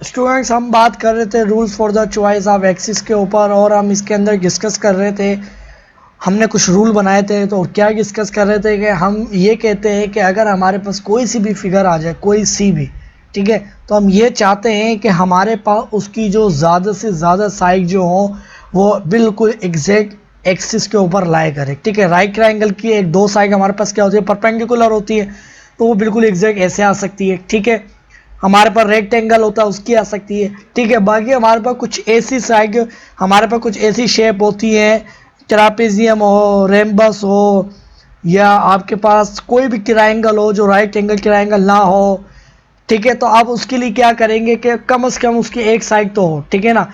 Students हम बात कर रहे थे rules for the choice of axis के ऊपर, और हम इसके अंदर डिस्कस कर रहे थे। हमने कुछ रूल बनाए थे, तो क्या डिस्कस कर रहे थे कि हम ये कहते हैं कि अगर हमारे पास कोई सी भी फिगर आ जाए, कोई सी भी, ठीक है, तो हम ये चाहते हैं कि हमारे पास उसकी जो ज़्यादा से ज़्यादा साइड जो हो वो बिल्कुल एग्जैक्ट एक्सिस के ऊपर लाई करे। ठीक है, राइट ट्रायंगल की एक दो साइड हमारे पास क्या होती है, परपेंडिकुलर होती है, तो वो बिल्कुल एग्जैक्ट ऐसे आ सकती है। ठीक है, हमारे पास रेक्टेंगल होता है उसकी आ सकती है। ठीक है, बाकी हमारे पास कुछ ऐसी साइड, हमारे पास कुछ ऐसी शेप होती है, ट्रापेजियम हो, रेम्बस हो, या आपके पास कोई भी ट्रायंगल हो जो राइट एंगल ट्रायंगल ना हो। ठीक है, तो आप उसके लिए क्या करेंगे कि कम से कम उसकी एक साइड तो हो। ठीक है ना,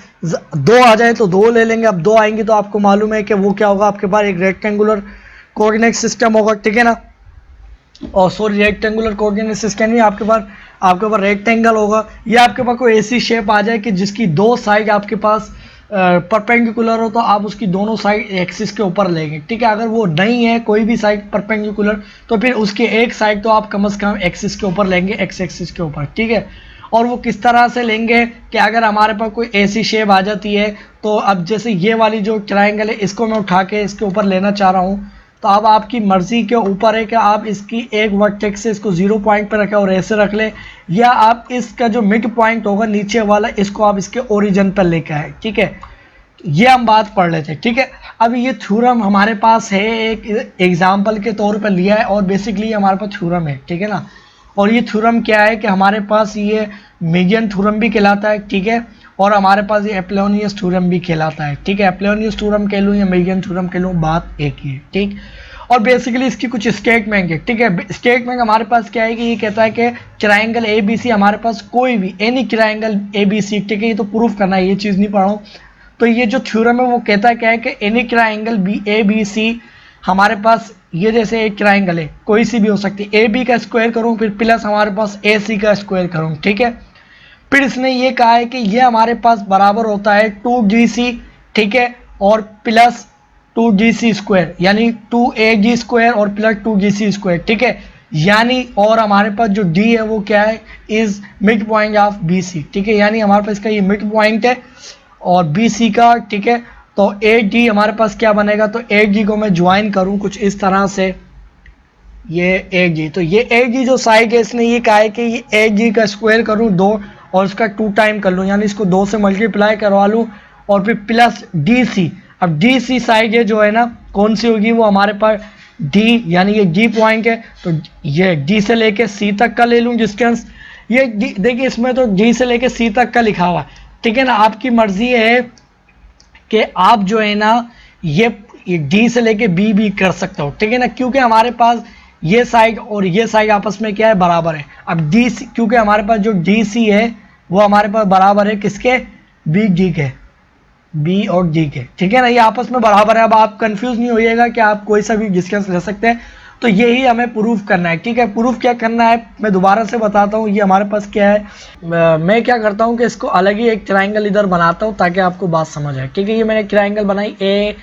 दो आ जाए तो दो ले लेंगे। अब दो आएंगे तो आपको मालूम है कि वो क्या होगा, आपके पास एक रेक्टेंगुलर कोऑर्डिनेट सिस्टम होगा। ठीक है ना, और सॉरी रेक्टेंगुलर कोऑर्डिनेट सिस्टम नहीं, आपके पास रेक्टेंगल होगा, या आपके पास कोई ऐसी शेप आ जाए कि जिसकी दो साइड आपके पास परपेंडिकुलर हो, तो आप उसकी दोनों साइड एक्सिस के ऊपर लेंगे। ठीक है, अगर वो नहीं है कोई भी साइड परपेंडिकुलर, तो फिर उसकी एक साइड तो आप कम से कम एक्सिस के ऊपर लेंगे, एक्स एक्सिस के ऊपर। ठीक है, और वो किस तरह से लेंगे कि अगर हमारे पास कोई ऐसी शेप आ जाती है, तो अब जैसे ये वाली जो ट्रायंगल है इसको मैं उठा के इसके ऊपर लेना चाह रहा हूँ, तो अब आपकी मर्जी के ऊपर है कि आप इसकी एक वर्टेक्स से इसको 0 पॉइंट पर रखें और ऐसे रख लें, या आप इसका जो मिड पॉइंट होगा नीचे वाला इसको आप इसके ओरिजिन पर लेकर आए। ठीक है, ये हम बात पढ़ लेते हैं। ठीक है, अब ये थ्योरम हमारे पास है, एक एग्जाम्पल के तौर पर लिया है, और बेसिकली हमारे पास थ्योरम है। ठीक है ना, और ये थ्योरम क्या है कि हमारे पास ये मीडियन थ्योरम भी कहलाता है। ठीक है, और हमारे पास ये एप्लेनियस थ्योरम भी कहलाता है। ठीक है, एप्लेनियस थ्योरम कह लूँ या मीडियन थ्योरम कह लूँ, बात एक ही है। ठीक, और बेसिकली इसकी कुछ स्टेटमेंट है। ठीक है, स्टेटमेंट हमारे पास क्या है कि ये कहता है कि ट्रायंगल ए बी सी, हमारे पास कोई भी any triangle A B C, ठीक है, ये तो प्रूफ करना है, ये चीज़ नहीं पढ़ा हूँ। तो ये जो थ्योरम है वो कहता है क्या है कि any triangle B A B C, हमारे पास ये जैसे एक ट्रायंगल है, कोई सी भी हो सकती है, ए बी का स्क्वायर करूँ फिर प्लस हमारे पास ए सी का स्क्वायर करूँ। ठीक है, फिर इसने ये कहा है कि ये हमारे पास बराबर होता है 2gc, ठीक है, और प्लस 2gc स्क्वायर, यानी 2ag स्क्वायर और प्लस 2gc स्क्वायर। ठीक है, यानी और हमारे पास जो d है वो क्या है, is mid point of bc। ठीक है, यानी हमारे पास इसका ये मिड पॉइंट है और bc का। ठीक है, तो 8g हमारे पास क्या बनेगा, तो 8g को मैं ज्वाइन करूं कुछ इस तरह से, ये 8g, तो ये 8g जो साइड है इसने ये कहा है कि ये 8g का स्क्वायर करूं दो, और उसका 2 टाइम कर लूँ, यानी इसको 2 से मल्टीप्लाई करवा लूँ, और फिर प्लस DC। अब DC साइड ये जो है ना कौन सी होगी, वो हमारे पास D, यानी ये D पॉइंट है, तो ये D से लेके C तक का ले लूँ डिस्टेंस। ये देखिए इसमें तो D से लेके C तक का लिखा हुआ है। ठीक है ना, आपकी मर्जी है कि आप जो है ना ये D से लेके B भी कर सकते हो। ठीक है ना, क्योंकि हमारे पास ये साइड और ये साइड आपस में क्या है, बराबर है। अब DC, क्योंकि हमारे पास जो DC है वो हमारे पास बराबर है किसके, BD के, B और D के। ठीक है ना, ये आपस में बराबर है। अब आप कंफ्यूज नहीं होइएगा कि आप कोई सा भी डिस्टेंस ले सकते हैं, तो यही हमें प्रूफ करना है। ठीक है, प्रूफ क्या करना है मैं दोबारा से बताता हूँ। ये हमारे पास क्या है, मैं क्या करता हूँ कि इसको अलग ही एक ट्रायंगल इधर बनाता हूँ ताकि आपको बात समझ आए। ठीक है, ये मैंने ट्रायंगल बनाई A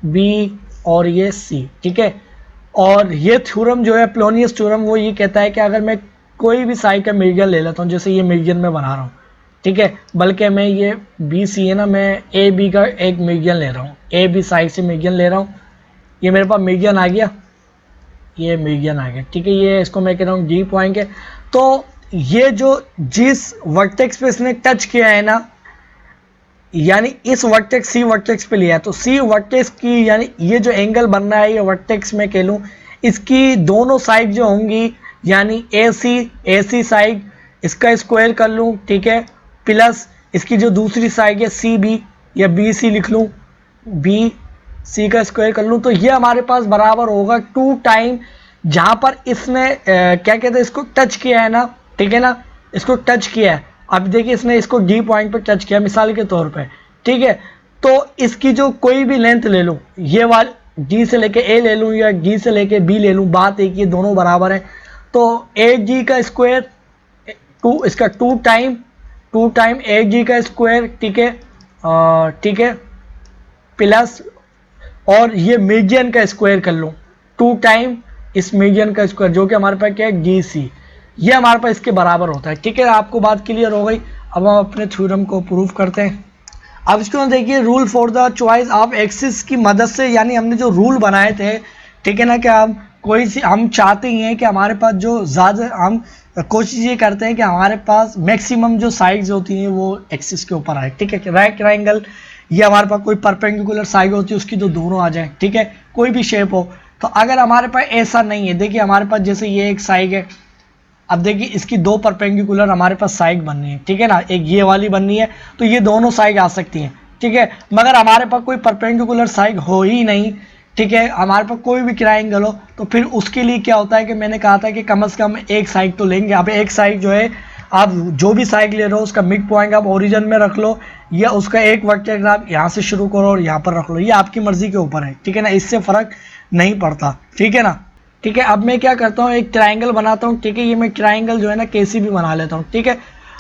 B और ये C। ठीक है, और ये थ्योरम जो है एप्लेनियस थ्योरम, वो ये कहता है कि अगर मैं कोई भी साइड का मीडियन ले लेता हूँ, जैसे ये मीडियन में बना रहा हूँ, ठीक है, बल्कि मैं ये BC है ना, मैं AB का एक मीडियन ले रहा हूँ, AB साइड से मीडियन ले रहा हूँ, ये मेरे पास मीडियन आ गया, ये मीडियन आ गया। ठीक है, ये इसको मैं कह रहा हूँ D पॉइंट है। तो ये जो जिस वर्टेक्स पे इसने टच किया है ना, यानी इस वर्टेक्स C वर्टेक्स पे लिया है, तो C वर्टेक्स की, यानी ये जो एंगल बन रहा है ये वर्टेक्स में कह लूँ, इसकी दोनों साइड जो होंगी, यानी AC साइड इसका स्क्वायर कर लूँ, ठीक है, प्लस इसकी जो दूसरी साइड है CB या BC लिख लूँ, BC का स्क्वायर कर लूँ, तो ये हमारे पास बराबर होगा 2 टाइम, जहाँ पर इसने क्या कहते हैं इसको टच किया है ना। ठीक है ना, इसको टच किया है। अब देखिए इसने इसको D पॉइंट पर टच किया मिसाल के तौर पे। ठीक है, तो इसकी जो कोई भी लेंथ ले लूँ, ये वाली D से लेके A ले लूँ या D से लेके B ले लूँ, बात एक ही, दोनों बराबर है। तो 8G का स्क्वायर इसका 2 टाइम 8G का स्क्वायर। ठीक है, ठीक है, प्लस और ये मीडियन का स्क्वायर कर लूँ 2 टाइम इस मीडियन का स्क्वायर, जो कि हमारे पास क्या है DC, ये हमारे पास इसके बराबर होता है। ठीक है, आपको बात क्लियर हो गई। अब हम अपने थ्योरम को प्रूव करते हैं। अब इसको देखिए, rule for the choice of axis की मदद से, यानी हमने जो रूल बनाए थे, ठीक है ना, कि हम चाहते ही हैं कि हमारे पास जो ज़्यादा, हम कोशिश ये करते हैं कि हमारे पास मैक्सिमम जो साइड्स होती हैं वो एक्सिस के ऊपर आए, ठीक है। राइट ट्रायंगल, ये हमारे पास कोई परपेंडिकुलर साइड होती है उसकी जो दोनों आ जाए, ठीक है, कोई भी शेप हो। तो अगर हमारे पास ऐसा नहीं है, देखिए हमारे पास जैसे ये एक साइड है, अब देखिए इसकी दो परपेंडिकुलर हमारे पास साइड बननी है, ठीक है ना, एक ये वाली बननी है, तो ये दोनों साइड आ सकती हैं, ठीक है। मगर हमारे पास कोई परपेंडिकुलर साइड हो ही नहीं, ठीक है, हमारे पास कोई भी ट्रायंगल हो, तो फिर उसके लिए क्या होता है कि मैंने कहा था कि कम से कम एक साइड तो लेंगे। अब एक साइड जो है, आप जो भी साइड ले रहे हो उसका मिड पॉइंट आप ओरिजिन में रख लो, या उसका एक वर्टेक्स आप यहाँ से शुरू करो और यहाँ पर रख लो, ये आपकी मर्जी के ऊपर है, ठीक है ना, इससे फर्क नहीं पड़ता, ठीक है ना। ठीक है, अब मैं क्या करता हूँ, एक ट्रायंगल बनाता हूँ, ठीक है, ये मैं ट्रायंगल जो है ना कैसी भी बना लेता हूँ, ठीक है।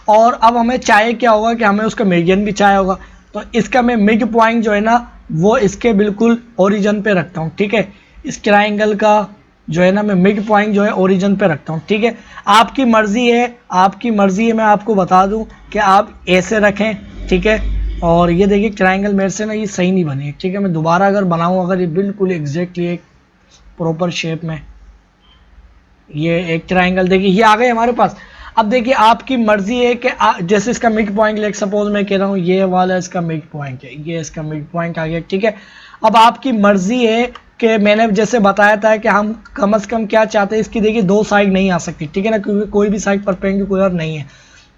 और अब हमें चाहिए क्या होगा कि हमें उसका मीडियन भी चाहिए होगा, तो इसका मैं मिड पॉइंट जो है ना वो इसके बिल्कुल ओरिजिन पे रखता हूँ, ठीक है। इस ट्रायंगल का जो है ना मैं मिड पॉइंट जो है ओरिजिन पे रखता हूँ, ठीक है। आपकी मर्जी है, आपकी मर्जी है, मैं आपको बता दूँ कि आप ऐसे रखें, ठीक है। और ये देखिए ट्रायंगल मेरे से ना ये सही नहीं बनी, ठीक है, मैं दोबारा अगर बनाऊँ, अगर ये बिल्कुल एग्जैक्टली एक प्रॉपर शेप में, ये एक ट्रायंगल देखिए ये आ गए हमारे पास। अब देखिए आपकी मर्जी है कि जैसे इसका मिड पॉइंट लेक सपोज मैं कह रहा हूँ ये वाला इसका मिड पॉइंट है, ये इसका मिड पॉइंट आ गया, ठीक है। अब आपकी मर्जी है कि मैंने जैसे बताया था कि हम कम से कम क्या चाहते हैं, इसकी देखिए दो साइड नहीं आ सकती, ठीक है ना, क्योंकि कोई भी साइड परपेंडिकुलर नहीं है।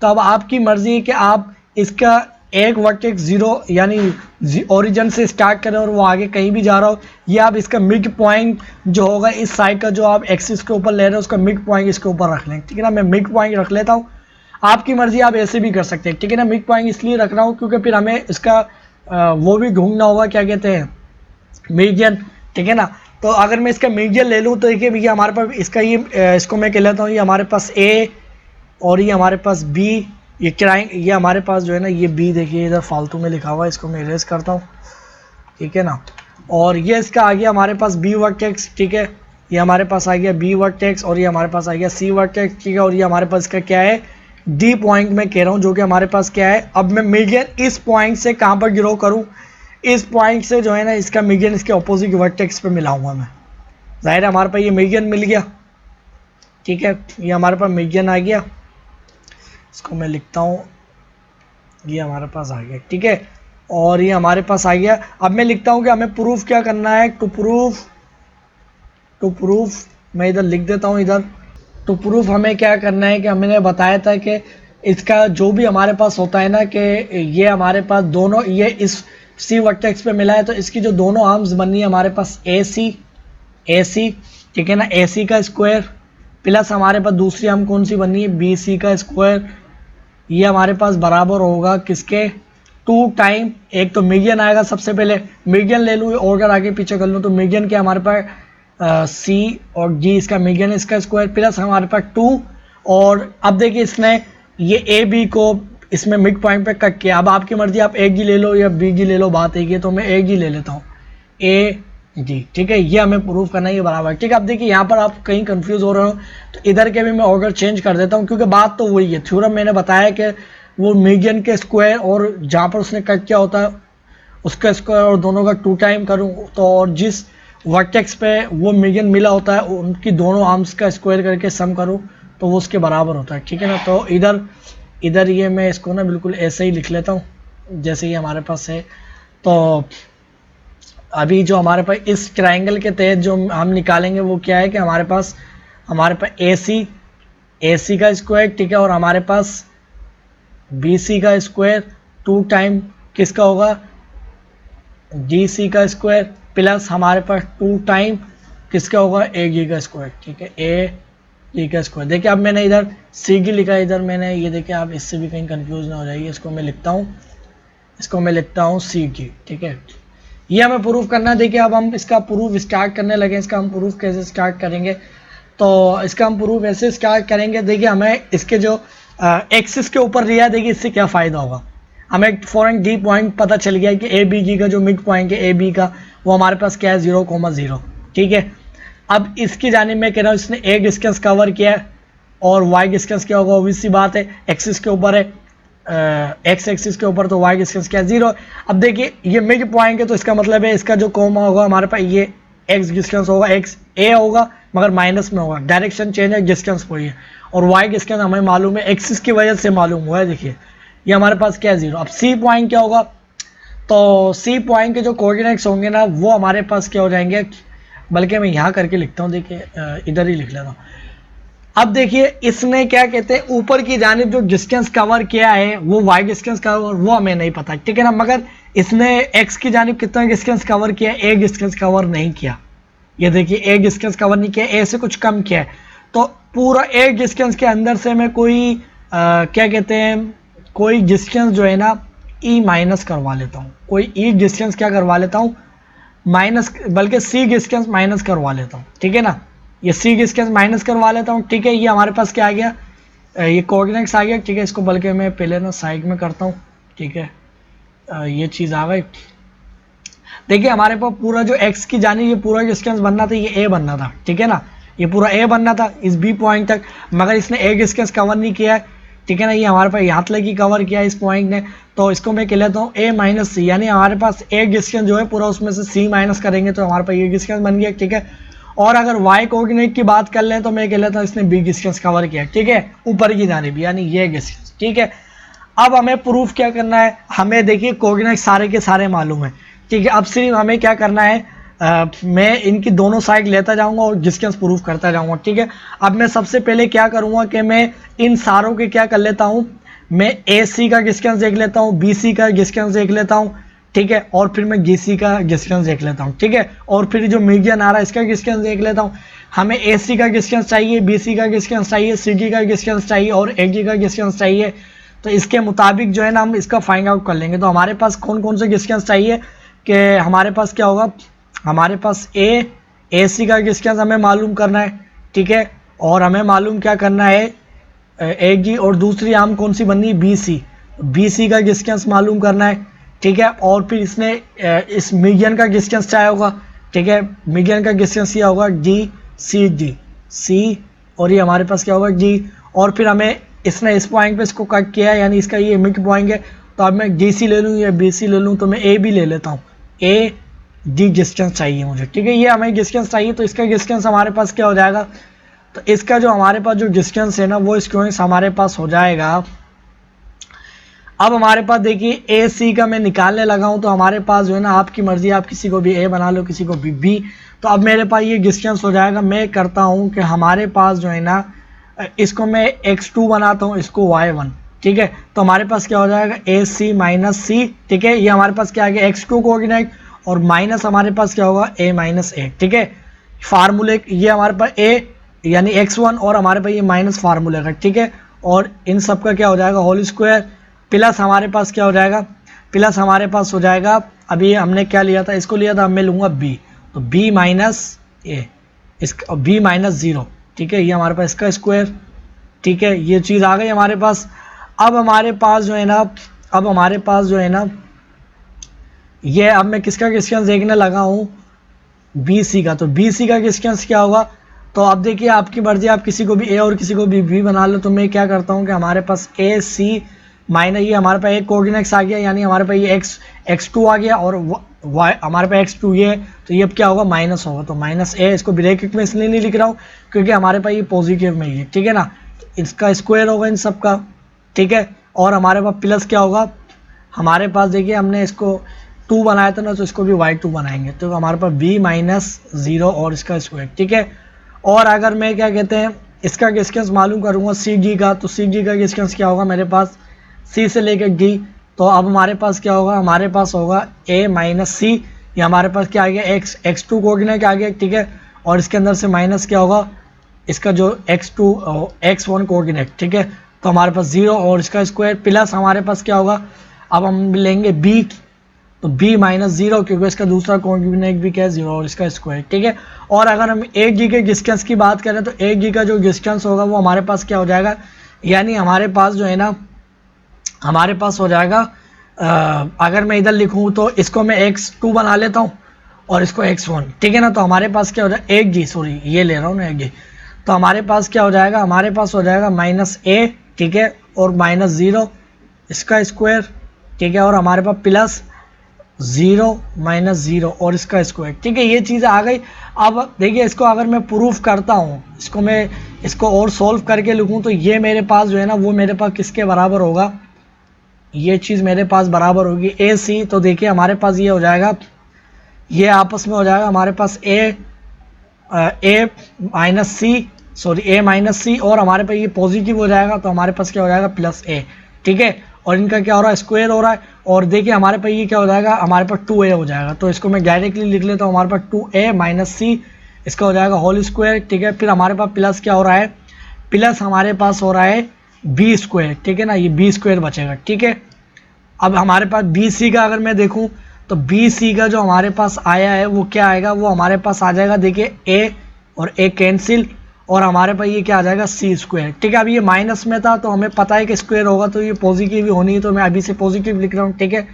तो अब आपकी मर्जी है कि आप इसका एक वर्टेक्स जीरो यानी ओरिजिन से स्टार्ट करें और वो आगे कहीं भी जा रहा हो, या आप इसका मिड पॉइंट जो होगा इस साइड का जो आप एक्सिस के ऊपर ले रहे हैं उसका मिड पॉइंट इसके ऊपर रख लें, ठीक है ना। मैं मिड पॉइंट रख लेता हूँ, आपकी मर्जी, आप ऐसे भी कर सकते हैं, ठीक है ना। मिड पॉइंट इसलिए रख रहा हूँ क्योंकि फिर हमें इसका वो भी ढूंढना होगा, क्या कहते हैं, मीडियन, ठीक है ना। तो अगर मैं इसका मीडियन ले लूँ तो देखिए भैया हमारे पास इसका ये इसको मैं कह लेता हूँ, ये हमारे पास ए और ये हमारे पास बी, ये हमारे पास जो है ना ये बी, देखिए इधर फालतू में लिखा हुआ है, इसको मैं इरेज करता हूँ, ठीक है ना। और ये इसका आ गया हमारे पास बी वर्टेक्स, ठीक है, ये हमारे पास आ गया बी वर्टेक्स, और ये हमारे पास आ गया सी वर्टेक्स, ठीक है। और ये हमारे पास इसका क्या है, डी पॉइंट मैं कह रहा हूँ, जो कि हमारे पास क्या है। अब मैं मीडियन इस पॉइंट से कहाँ पर गिरो करूँ, इस पॉइंट से जो है ना इसका मीडियन इसके अपोजिट वर्टेक्स पे मिलाऊंगा मैं, जाहिर है हमारे पास ये मीडियन मिल गया, ठीक है, ये हमारे पास मीडियन आ गया, इसको मैं लिखता हूँ, ये हमारे पास आ गया, ठीक है। और ये हमारे पास आ गया। अब मैं लिखता हूँ कि हमें प्रूफ क्या करना है, टू प्रूफ मैं इधर लिख देता हूँ, इधर टू प्रूफ हमें क्या करना है कि हमने बताया था कि इसका जो भी हमारे पास होता है ना कि ये हमारे पास दोनों, ये इस सी वर्टेक्स पे मिला है, तो इसकी जो दोनों आर्म्स बननी है हमारे पास ए सी, ठीक है ना, ए सी का स्क्वायर प्लस हमारे पास दूसरी आर्म कौन सी बननी है, बी सी का स्क्वायर, ये हमारे पास बराबर होगा किसके, 2 टाइम, एक तो मीडियन आएगा, सबसे पहले मीडियन ले लूँ और अगर आगे पीछे कर लूँ तो मीडियन क्या हमारे पास सी और जी, इसका मीडियन इसका स्क्वायर प्लस हमारे पास 2। और अब देखिए इसने ये ए बी को इसमें मिड पॉइंट पे कट किया। अब आपकी मर्जी, आप एक जी ले लो या बी जी ले लो, बात एक ही है, तो मैं एक जी ले लेता हूँ, ए जी, ठीक है, ये हमें प्रूफ करना है, ये बराबर, ठीक है। अब देखिए यहाँ पर आप कहीं कंफ्यूज हो रहे हो तो इधर के भी मैं ऑर्डर चेंज कर देता हूँ, क्योंकि बात तो वही है, थ्योरम मैंने बताया कि वो मीडियन के स्क्वायर और जहाँ पर उसने कट किया होता है उसका स्क्वायर और दोनों का 2 टाइम करूँ तो, और जिस वर्टेक्स पे वो मीडियन मिला होता है उनकी दोनों आर्म्स का स्क्वायर करके सम करूँ तो वो उसके बराबर होता है, ठीक है ना। तो इधर ये मैं इसको ना बिल्कुल ऐसे ही लिख लेता हूँ जैसे ही हमारे पास है। तो अभी जो हमारे पास इस ट्रायंगल के तहत जो हम निकालेंगे वो क्या है कि हमारे पास ए सी का स्क्वायर, ठीक है, और हमारे पास बी सी का स्क्वायर 2 टाइम किसका होगा, डी सी का स्क्वायर प्लस हमारे पास 2 टाइम किसका होगा, ए जी का स्क्वायर, ठीक है, ए जी का स्क्वायर। देखिए अब मैंने इधर सी जी लिखा है, इधर मैंने ये देखिए, आप इससे भी कहीं कंफ्यूज ना हो जाइए, इसको मैं लिखता हूँ सी जी, ठीक है। ये हमें प्रूफ करना है। देखिए अब हम इसका प्रूफ स्टार्ट करने लगे, इसका हम प्रूफ कैसे स्टार्ट करेंगे, तो इसका हम प्रूफ ऐसे स्टार्ट करेंगे। देखिए हमें इसके जो एक्सिस के ऊपर लिया है, देखिए इससे क्या फ़ायदा होगा, हमें फॉरेन डी पॉइंट पता चल गया कि ए बी जी का जो मिड पॉइंट है ए बी का, वो हमारे पास क्या है 0,0, ठीक है। अब इसकी जानिब मैं कह रहा हूँ इसने एक डिस्टेंस कवर किया है और वाई डिस्टेंस क्या होगा, ऑब्वियस सी बात है एक्सिस के ऊपर है, एक्स एक्सिस के ऊपर, तो वाई डिस्टेंस क्या है 0। अब देखिए ये मिड पॉइंट है, तो इसका मतलब है इसका जो कॉमा होगा हमारे पास ये एक्स डिस्टेंस होगा, एक्स ए होगा मगर माइनस में होगा, डायरेक्शन चेंज है, डिस्टेंस वही है। और वाई डिस्टेंस हमें मालूम है एक्सिस की वजह से मालूम हुआ है, देखिए ये हमारे पास क्या है 0। अब सी पॉइंट क्या होगा, तो सी पॉइंट के जो कोऑर्डिनेट्स होंगे ना वो हमारे पास क्या हो जाएंगे, बल्कि मैं यहाँ करके लिखता हूँ, देखिए इधर ही लिख लेता हूँ। अब देखिए इसने क्या कहते हैं ऊपर की जानिब जो डिस्टेंस कवर किया है वो वाई डिस्टेंस कवर वो हमें नहीं पता, ठीक है ना, मगर इसने एक्स की जानिब कितना डिस्टेंस कवर किया, एक डिस्टेंस कवर नहीं किया। ये देखिए एक डिस्टेंस कवर नहीं किया, ए से कुछ कम किया है, तो पूरा एक डिस्टेंस के अंदर से मैं कोई क्या कहते हैं कोई डिस्टेंस जो है ना ई माइनस करवा लेता हूँ, कोई ई डिस्टेंस क्या करवा लेता हूँ माइनस, बल्कि सी डिस्टेंस माइनस करवा लेता हूँ, ठीक है ना, ये सी डिस्टेंस माइनस करवा लेता हूँ, ठीक है। ये हमारे पास क्या आ गया, ये कोऑर्डिनेट्स आ गया, ठीक है। इसको बल्कि मैं पहले ना साइड में करता हूँ, ठीक है, ये चीज़ आ गई। देखिए हमारे पास पूरा जो एक्स की जानी ये पूरा डिस्टेंस बनना था, ये ए बनना था, ठीक है ना, ये पूरा ए बनना था इस बी पॉइंट तक, मगर इसने ए डिस्टेंस कवर नहीं किया है, ठीक है ना, ये हमारे पास यहाँ तक ही कवर किया है इस पॉइंट ने, तो इसको मैं कह लेता हूँ ए माइनस सी, यानी हमारे पास ए डिस्टेंस जो है पूरा उसमें से सी माइनस करेंगे तो हमारे पास ये डिस्टेंस बन गया, ठीक है। और अगर वाई कोऑर्डिनेट की बात कर लें तो मैं कह लेता हूँ इसने बी डिस्टेंस कवर किया, ठीक है, ऊपर की जानिब यानी ये डिस्टेंस, ठीक है। अब हमें प्रूफ क्या करना है, हमें देखिए कोऑर्डिनेट सारे के सारे मालूम है, ठीक है। अब सिर्फ हमें क्या करना है, मैं इनकी दोनों साइड लेता जाऊंगा और डिस्टेंस प्रूफ करता जाऊंगा, ठीक है। अब मैं सबसे पहले क्या करूंगा कि मैं इन सारों के क्या कर लेता हूं, मैं ए सी का डिस्टेंस देख लेता हूं, बी सी का डिस्टेंस देख लेता हूं, ठीक है, और फिर मैं डी सी का डिस्टेंस देख लेता हूं, ठीक है, और फिर जो मीडियन आ रहा है इसका डिस्टेंस देख लेता हूं। हमें ए सी का डिस्टेंस चाहिए, बी सी का डिस्टेंस चाहिए, सी डी का डिस्टेंस चाहिए और ए डी का डिस्टेंस चाहिए, तो इसके मुताबिक जो है ना हम इसका फाइंड आउट कर लेंगे। तो हमारे पास कौन कौन से डिस्टेंस चाहिए कि हमारे पास क्या होगा, हमारे पास ए सी का डिस्टेंस हमें मालूम करना है, ठीक है, और हमें मालूम क्या करना है एक जी, और दूसरी आम कौन सी बननी है बी सी का डिस्टेंस मालूम करना है, ठीक है। और फिर इसने इस मीडियन का डिस्टेंस चाहे होगा, ठीक है, मीडियन का डिस्टेंस क्या होगा डी सी, और ये हमारे पास क्या होगा डी, और फिर हमें इसने इस पॉइंट पे इसको कट किया है यानी इसका ये मिड पॉइंट है, तो अब मैं डी सी ले लूँ या बी सी ले लूँ, तो मैं ए भी ले लेता हूँ, ए डी डिस्टेंस चाहिए मुझे, ठीक है, ये हमें डिस्टेंस चाहिए, तो इसका डिस्टेंस हमारे पास क्या हो जाएगा, तो इसका जो हमारे पास जो डिस्टेंस है ना वो स्क्वेयर हमारे पास हो जाएगा। अब हमारे पास देखिए ए सी का मैं निकालने लगा हूं, तो हमारे पास जो है ना आपकी मर्जी, आप किसी को भी ए बना लो किसी को भी बी, तो अब मेरे पास ये डिस्टेंस हो जाएगा। मैं करता हूं कि हमारे पास जो है ना इसको मैं x2 बनाता हूं, इसको y1, ठीक है, तो हमारे पास क्या हो जाएगा ए सी माइनस सी, ठीक है, ये हमारे पास क्या आ गया x2 कोऑर्डिनेट, और माइनस हमारे पास क्या होगा a माइनस ए, ठीक है, फार्मूले ये हमारे पास a यानी x1 और हमारे पास ये माइनस फार्मूले का, ठीक है, और इन सब का क्या हो जाएगा होल स्क्वायर, प्लस हमारे पास क्या हो जाएगा, प्लस हमारे पास हो जाएगा, अभी हमने क्या लिया था, इसको लिया था, अब मैं लूँगा b, तो b माइनस ए, इसका b माइनस 0, ठीक है, ये हमारे पास इसका स्क्वायर, ठीक है, ये चीज़ आ गई हमारे पास। अब हमारे पास जो है ना ये अब मैं किसका डिस्टेंस देखने लगा हूँ बी सी का, तो बी सी का डिस्टेंस क्या होगा, तो अब देखिए आपकी मर्जी, आप किसी को भी ए और किसी को भी बी बना लो, तो मैं क्या करता हूँ कि हमारे पास ए सी माइनस ये हमारे पास एक कोऑर्डिनेट्स आ गया, यानी हमारे पास ये x2 आ गया और y हमारे पास x2 ये, तो ये अब क्या होगा माइनस होगा, तो माइनस ए, इसको ब्रैकेट में इसलिए नहीं लिख रहा हूँ क्योंकि हमारे पास ये पॉजिटिव में ही है, ठीक है ना, इसका स्क्वायर होगा इन सब का, ठीक है, और हमारे पास प्लस क्या होगा, हमारे पास देखिए हमने इसको 2 बनाया था ना, तो इसको भी y2 बनाएंगे, तो हमारे पास b माइनस 0 और इसका स्क्वायर, ठीक है। और अगर मैं क्या कहते हैं इसका डिस्टेंस मालूम करूँगा सी जी का, तो सी जी का डिस्टेंस क्या होगा मेरे पास सी से लेकर डी, तो अब हमारे पास क्या होगा, हमारे पास होगा a माइनस सी, ये हमारे पास क्या आ गया x2 कोऑर्डिनेट आ गया, ठीक है, और इसके अंदर से माइनस क्या होगा इसका जो x1 कोऑर्डिनेट, ठीक है, तो हमारे पास 0 और इसका स्क्वायर, प्लस हमारे पास क्या होगा, अब हम लेंगे b, तो b माइनस 0 क्योंकि इसका दूसरा कोऑर्डिनेट भी क्या है 0 और इसका स्क्वायर, ठीक है। और अगर हम एक जी के डिस्टेंस की बात करें तो एक जी का जो डिस्टेंस होगा वो हमारे पास क्या हो जाएगा, यानी हमारे पास जो है ना हमारे पास हो जाएगा अगर मैं इधर लिखूं तो इसको मैं x2 बना लेता हूं और इसको x1, ठीक है ना, तो हमारे पास क्या हो जाएगा एक जी, सॉरी ये ले रहा हूं ना एक जी, तो हमारे पास क्या हो जाएगा, हमारे पास हो जाएगा माइनस ए, ठीक है, और माइनस 0 इसका स्क्वायर, ठीक है, और हमारे पास प्लस 0 माइनस 0 और इसका स्क्वायर, ठीक है, ये चीज़ आ गई। अब देखिए इसको अगर मैं प्रूफ करता हूँ, इसको और सोल्व करके लिखूँ तो ये मेरे पास जो है ना वो मेरे पास किसके बराबर होगा, ये चीज़ मेरे पास बराबर होगी ए सी। तो देखिए हमारे पास ये हो जाएगा, ये आपस में हो जाएगा हमारे पास ए माइनस सी, सॉरी ए माइनस सी, और हमारे पास ये पॉजिटिव हो जाएगा तो हमारे पास क्या हो जाएगा प्लस ए, ठीक है, और इनका क्या हो रहा है स्क्वायर हो रहा है। और देखिए हमारे पास ये क्या हो जाएगा, हमारे पास 2a हो जाएगा, तो इसको मैं डायरेक्टली लिख लेता हूँ, हमारे पास 2a माइनस सी, इसका हो जाएगा होल स्क्वायर, ठीक है। फिर हमारे पास प्लस क्या हो रहा है, प्लस हमारे पास हो रहा है बी स्क्वायर, ठीक है ना, ये बी स्क्वायर बचेगा, ठीक है। अब हमारे पास बी सी का अगर मैं देखूँ तो बी सी का जो हमारे पास आया है वो क्या आएगा, वो हमारे पास आ जाएगा, देखिए ए और ए कैंसिल, और हमारे पास ये क्या आ जाएगा सी स्क्वायर, ठीक है। अब ये माइनस में था तो हमें पता है कि स्क्वायर होगा तो ये पॉजिटिव ही होनी है, तो मैं अभी से पॉजिटिव लिख रहा हूँ, ठीक है।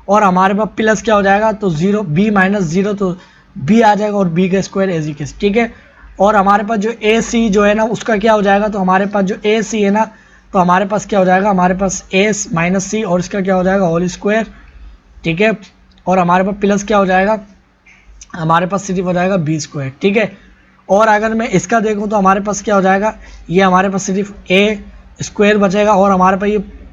और हमारे पास प्लस क्या हो जाएगा, तो 0 बी माइनस 0, तो बी आ जाएगा और बी का स्क्वायर एज इट इज, ठीक है। और हमारे पास जो ए सी जो है ना उसका क्या हो जाएगा, तो हमारे पास जो ए सी है ना, तो हमारे पास क्या हो जाएगा, हमारे पास ए माइनस सी और इसका क्या हो जाएगा होल स्क्वायर, ठीक है। और हमारे पास प्लस क्या हो जाएगा, हमारे पास सिर्फ हो जाएगा बी स्क्वायर, ठीक है। और अगर मैं इसका देखूं तो हमारे पास क्या हो जाएगा, ये हमारे पास सिर्फ ए स्क्वायर बचेगा, और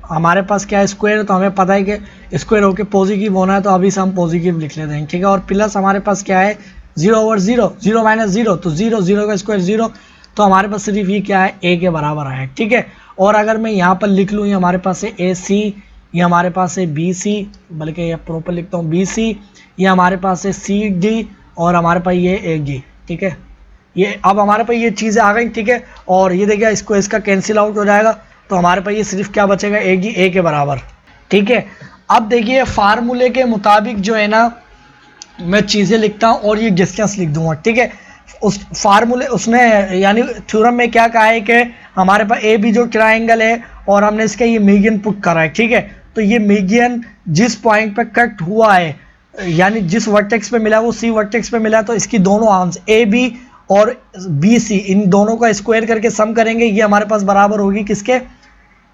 हमारे पास क्या है स्क्वायर, तो हमें पता है कि स्क्वायर होकर पॉजिटिव होना है, तो अभी से हम पॉजिटिव लिख लेते हैं, ठीक है। और प्लस हमारे पास क्या है 0/0, 0 माइनस 0, तो 0 का स्क्वायर 0, तो हमारे पास सिर्फ ये क्या है ए के बराबर आया है, ठीक है। और अगर मैं यहाँ पर लिख लूँ, ये हमारे पास है ए सी, ये हमारे पास है बी सी, बल्कि ये प्रॉपर लिखता हूँ बी सी, ये हमारे पास है सी डी, और हमारे पास ये ए डी, ठीक है। ये अब हमारे पास ये चीज़ें आ गई, ठीक है। और ये देखिए इसको इसका कैंसिल आउट हो जाएगा, तो हमारे पास ये सिर्फ क्या बचेगा ए डी ए के बराबर, ठीक है। अब देखिए फार्मूले के मुताबिक जो है ना मैं चीज़ें लिखता हूँ और ये डिस्टेंस लिख दूंगा, ठीक है। उस फार्मूले उसने यानी थ्योरम में क्या कहा है कि हमारे पास ए बी जो ट्राइंगल है और हमने इसका ये मीडियन पुट करा है, ठीक है। तो ये मीडियन जिस पॉइंट पे कट हुआ है, यानी जिस वर्टेक्स पे मिला वो सी वर्टेक्स पे मिला, तो इसकी दोनों आर्म्स ए बी और बी सी इन दोनों का स्क्वायर करके सम करेंगे, ये हमारे पास बराबर होगी किसके,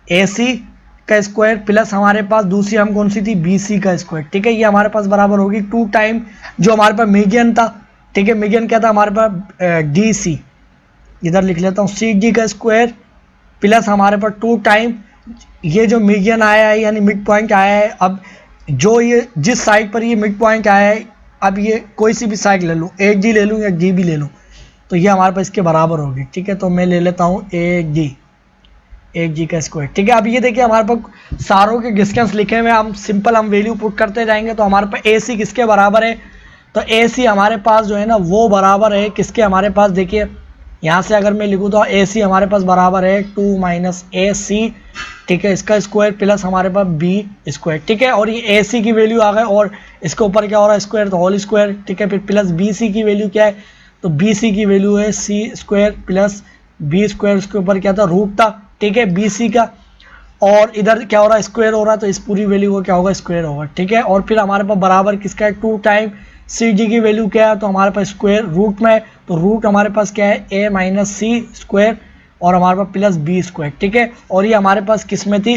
ए सी का स्क्वायर प्लस हमारे पास दूसरी हम कौन सी थी बी सी का स्क्वायर, ठीक है। ये हमारे पास बराबर होगी 2 टाइम जो हमारे पास मीडियन था, ठीक है। मीडियन क्या था हमारे पास डी सी, इधर लिख लेता हूँ सी डी का स्क्वायर प्लस हमारे पास 2 टाइम ये जो मीडियन आया है यानी मिड पॉइंट आया है। अब जो ये जिस साइड पर ये मिड पॉइंट आया है, अब ये कोई सी भी साइड ले लूँ, ए डी ले लूँ या डी भी ले लूँ, तो ये हमारे पास इसके बराबर होगी, ठीक है। तो मैं ले लेता हूँ ए जी का स्क्वायर, ठीक है। अब ये देखिए हमारे पास सारों के डिस्टेंस लिखे हुए, हम सिंपल हम वैल्यू पुट करते जाएंगे, तो हमारे पास ए सी किसके बराबर है, तो ए सी हमारे पास जो है ना वो बराबर है किसके, हमारे पास देखिए यहाँ से अगर मैं लिखूँ तो ए सी हमारे पास बराबर है 2 माइनस ए सी, ठीक है, इसका स्क्वायर प्लस हमारे पास बी स्क्वायर, ठीक है। और ये ए सी की वैल्यू आ गए और इसके ऊपर क्या हो रहा है स्क्वायर, तो होल स्क्वायर, ठीक है। फिर प्लस बी सी की वैल्यू क्या है, तो बी सी की वैल्यू है सी स्क्वायर प्लस बी स्क्वायर, उसके ऊपर क्या था रूट था, ठीक है, बी सी का। और इधर क्या हो रहा है स्क्वायर हो रहा है, तो इस पूरी वैल्यू को क्या होगा स्क्वायर होगा, ठीक है। और फिर हमारे पास बराबर किसका है 2 टाइम सी डी की वैल्यू क्या है, तो हमारे पास स्क्वायर रूट में, तो रूट हमारे पास क्या है ए माइनस सी स्क्वायर और हमारे पास प्लस बी स्क्वायर, ठीक है। और ये हमारे पास किस में थी,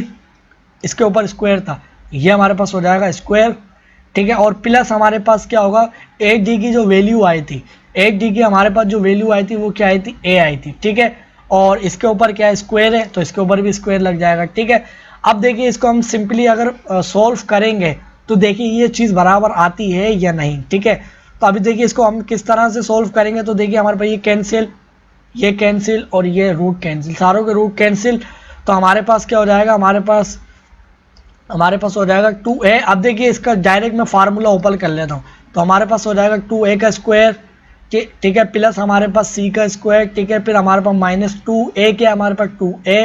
इसके ऊपर स्क्वायर था, ये हमारे पास हो जाएगा स्क्वायर, ठीक है। और प्लस हमारे पास क्या होगा ए डी की जो वैल्यू आई थी, ए डी की हमारे पास जो वैल्यू आई थी वो क्या आई थी ए आई थी, ठीक है। और इसके ऊपर क्या है स्क्वायर है, तो इसके ऊपर भी स्क्वायर लग जाएगा, ठीक है। अब देखिए इसको हम सिंपली अगर सॉल्व करेंगे तो देखिए ये चीज़ बराबर आती है या नहीं, ठीक है। तो अभी देखिए इसको हम किस तरह से सॉल्व करेंगे, तो देखिए हमारे पास ये कैंसिल और ये रूट कैंसिल, सारों के रूट कैंसिल, तो हमारे पास क्या हो जाएगा, हमारे पास हो जाएगा 2a। अब देखिए इसका डायरेक्ट मैं फार्मूला ओपन कर लेता हूँ, तो हमारे पास हो जाएगा 2a का स्क्वायर, ठीक है, प्लस हमारे पास c का स्क्वायर, ठीक है। फिर हमारे पास माइनस 2a क्या हमारे पास 2a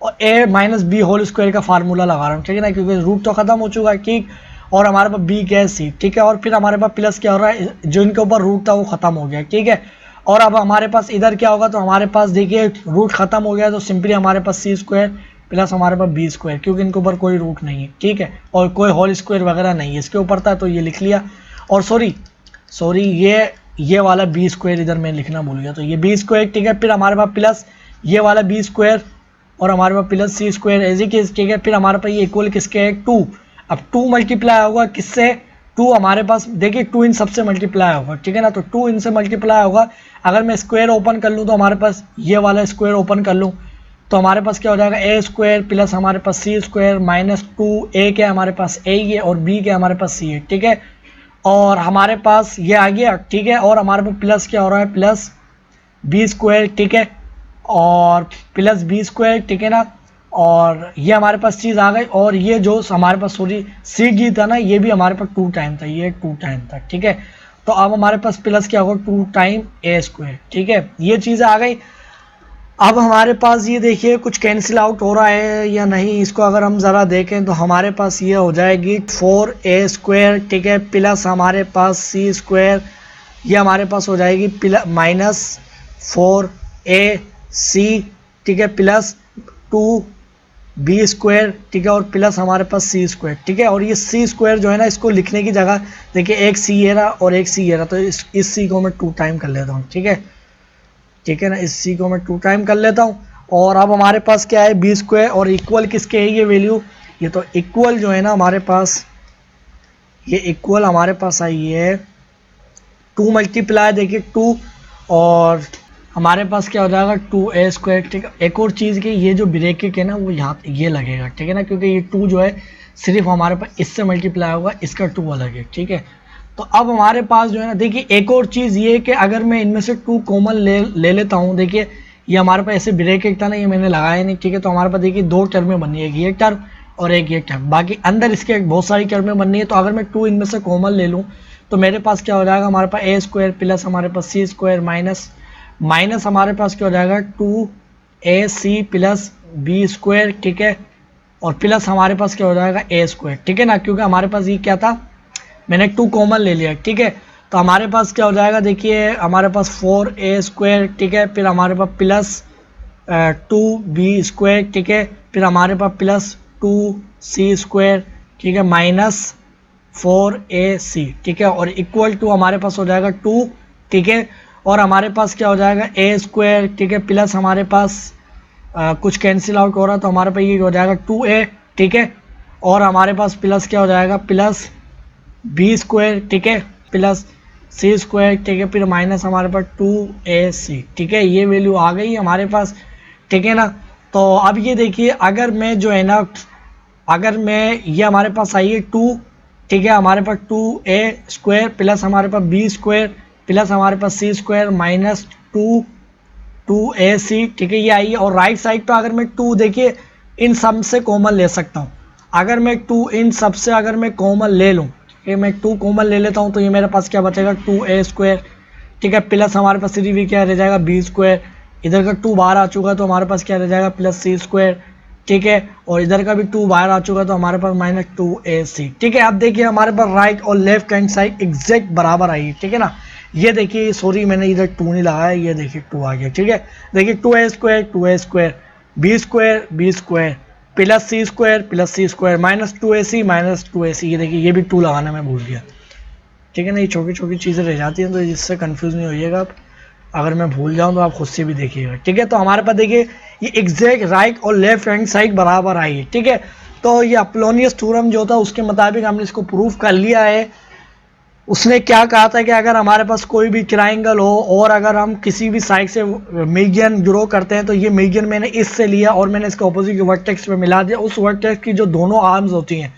और a minus b whole square का फार्मूला लगा रहा हूँ, ठीक है ना, क्योंकि रूट तो खत्म हो चुका है, ठीक। और हमारे पास b क्या है c, ठीक है। और फिर हमारे पास प्लस क्या हो रहा है, जो इनके ऊपर रूट था वो खत्म हो गया, ठीक है। और अब हमारे पास इधर क्या होगा, तो हमारे पास देखिए रूट खत्म हो गया, तो सिंपली हमारे पास c स्क्वायर प्लस हमारे पास बी स्क्वायर, क्योंकि इनके ऊपर कोई रूट नहीं है, ठीक है, और कोई होल स्क्वायर वगैरह नहीं है, इसके ऊपर था तो ये लिख लिया। और सॉरी ये वाला बी स्क्वायर इधर मैं लिखना भूल गया, तो ये बी स्क्वायर, ठीक है। फिर हमारे पास प्लस ये वाला बी स्क्वायर, और हमारे पास plus C square as it is, ठीक है। फिर हमारे पास ये इक्वल किसके है 2। अब 2 मल्टीप्लाई होगा किससे, 2 हमारे पास देखिए 2 इन सबसे मल्टीप्लाई होगा, ठीक है ना। तो 2 इनसे मल्टीप्लाई होगा, अगर मैं स्क्वायर ओपन कर लूँ तो हमारे पास ये वाला स्क्वायर ओपन कर लूँ तो हमारे पास क्या हो जाएगा ए स्क्वायर प्लस हमारे पास सी स्क्वायर माइनस 2 ए के हमारे पास ए है और बी के हमारे पास सी है, ठीक है। और हमारे पास ये आ गया, ठीक है। और हमारे पास प्लस क्या हो रहा है, प्लस बी स्क्वायर, ठीक है, और प्लस बी स्क्वायर, ठीक है ना। और ये हमारे पास चीज़ आ गई, और ये जो हमारे पास सॉरी सी जी था ना, ये भी हमारे पास 2 टाइम था, ये 2 टाइम था, ठीक है। तो अब हमारे पास प्लस क्या होगा 2 टाइम ए स्क्वायर, ठीक है। ये चीज़ आ गई। अब हमारे पास ये देखिए कुछ कैंसिल आउट हो रहा है या नहीं, इसको अगर हम ज़रा देखें तो हमारे पास ये हो जाएगी 4a स्क्वायर, ठीक है, प्लस हमारे पास सी स्क्वायर, ये हमारे पास हो जाएगी माइनस 4ac, ठीक है, प्लस 2b स्क्वायर, ठीक है, और प्लस हमारे पास सी स्क्वायर, ठीक है। और ये सी स्क्वायर जो है ना, इसको लिखने की जगह देखिए एक सी है ना और एक सी है ना, तो इस सी को मैं 2 टाइम कर लेता हूँ, ठीक है, ठीक है ना। इस सी को मैं 2 टाइम कर लेता हूँ। और अब हमारे पास क्या है बी स्क्वायर, और इक्वल किसके है ये वैल्यू, ये तो इक्वल जो है ना हमारे पास, ये इक्वल हमारे पास आई है 2 मल्टीप्लाई देखिए 2, और हमारे पास क्या हो जाएगा 2a स्क्वायर, ठीक है। एक और चीज़ की ये जो ब्रैकेट है ना वो यहाँ ये लगेगा, ठीक है ना, क्योंकि ये 2 जो है सिर्फ हमारे पास इससे मल्टीप्लाई होगा, इसका 2 अलग है, ठीक है। तो अब हमारे पास जो है ना देखिए एक और चीज़ ये है कि अगर मैं इनमें से 2 कॉमन ले लेता हूँ, देखिए ये हमारे पास ऐसे ब्रैकेट था ना, ये मैंने लगाया नहीं, ठीक है। तो हमारे पास देखिए 2 टर्में बननी है, ये टर्म और एक ये टर्म, बाकी अंदर इसके बहुत सारी टर्में बननी है। तो अगर मैं 2 इनमें से कॉमन ले लूँ तो मेरे पास क्या हो जाएगा, हमारे पास ए स्क्वायर प्लस हमारे पास सी स्क्वायर माइनस हमारे पास क्या हो जाएगा 2ac प्लस बी स्क्वायर, ठीक है, और प्लस हमारे पास क्या हो जाएगा ए स्क्वायर, ठीक है ना, क्योंकि हमारे पास ये क्या था, मैंने 2 कॉमन ले लिया, ठीक है। तो हमारे पास क्या हो जाएगा, देखिए हमारे पास 4a स्क्वायर, ठीक है, फिर हमारे पास प्लस 2b स्क्वायर, ठीक है, फिर हमारे पास प्लस 2c स्क्वायर, ठीक है, माइनस 4ac, ठीक है, और इक्वल टू हमारे पास हो जाएगा 2, ठीक है। और हमारे पास क्या हो जाएगा ए स्क्वायर, ठीक है, प्लस हमारे पास कुछ कैंसिल आउट हो रहा है तो हमारे पास ये हो जाएगा 2a, ठीक है। और हमारे पास प्लस क्या हो जाएगा प्लस बी स्क्वायर, ठीक है, प्लस सी स्क्वायर, ठीक है, फिर माइनस हमारे पास 2ac, ठीक है। ये वैल्यू आ गई हमारे पास, ठीक है ना। तो अब ये देखिए अगर मैं जो है ना, अगर मैं ये हमारे पास आई है 2, ठीक है, हमारे पास 2a स्क्वायर प्लस हमारे पास b स्क्वायर प्लस हमारे पास c स्क्वायर माइनस 2ac, ठीक है, ये आई है। और राइट साइड पर अगर मैं 2 देखिए इन सब से कॉमन ले सकता हूँ, अगर मैं 2 इन सब से अगर मैं कॉमन ले लूँ, मैं 2 कॉमन ले लेता हूँ तो ये मेरे पास क्या बचेगा 2a स्क्वायर, ठीक है, प्लस हमारे पास सिर्फ क्या रह जाएगा b स्क्वायर, इधर का 2 बाहर आ चुका है तो हमारे पास क्या रह जाएगा प्लस c स्क्वायर, ठीक है, और इधर का भी 2 बाहर आ चुका है तो हमारे पास माइनस 2ac, ठीक है। अब देखिए हमारे पास राइट और लेफ्ट हैंड साइड एग्जैक्ट बराबर आई है, ठीक है ना। ये देखिए सॉरी मैंने इधर 2 नहीं लगाया, ये देखिए 2 आ गया, ठीक है। देखिए 2a square b square plus C square minus 2ac, ये देखिए ये भी 2 लगाना मैं भूल गया, ठीक है ना। ये छोटी छोटी चीज़ें रह जाती हैं तो इससे कंफ्यूज नहीं होइएगा आप, अगर मैं भूल जाऊँ तो आप खुद से भी देखिएगा, ठीक है। तो हमारे पास देखिए ये एग्जैक्ट राइट और लेफ्ट हैंड साइड बराबर आई है, ठीक है। तो ये अपोलोनियस थ्योरम जो था उसके मुताबिक हमने इसको प्रूव कर लिया है। उसने क्या कहा था कि अगर हमारे पास कोई भी ट्राइंगल हो और अगर हम किसी भी साइड से मीडियन ड्रॉ करते हैं तो ये मीडियन मैंने इससे लिया और मैंने इसके ऑपोजिट वर्टेक्स में मिला दिया, उस वर्टेक्स की जो दोनों आर्म्स होती हैं,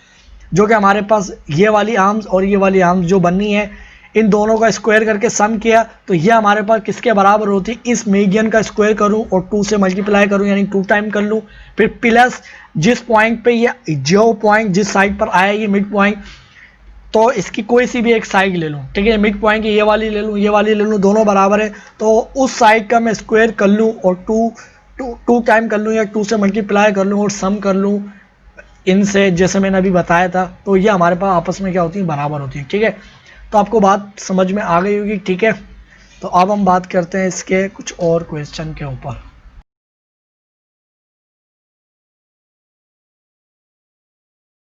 जो कि हमारे पास ये वाली आर्म्स और ये वाली आर्म्स जो बननी है, इन दोनों का स्क्वायर करके सम किया तो ये हमारे पास किसके बराबर होती, इस मीडियन का स्क्वायर करूं और 2 से मल्टीप्लाई करूं यानी 2 टाइम कर लूं, फिर प्लस जिस पॉइंट पे ये जो पॉइंट जिस साइड पर आया ये मिड पॉइंट, तो इसकी कोई सी भी एक साइड ले लूँ, ठीक है, मिड पॉइंट की ये वाली ले लूँ, ये वाली ले लूँ, दोनों बराबर है तो उस साइड का मैं स्क्वायर कर लूँ और 2 टाइम कर लूँ या 2 से मल्टीप्लाई कर लूँ और सम कर लूँ इनसे, जैसे मैंने अभी बताया था, तो ये हमारे पास आपस में क्या होती है बराबर होती है, ठीक है। तो आपको बात समझ में आ गई होगी, ठीक है। तो अब हम बात करते हैं इसके कुछ और क्वेश्चन के ऊपर।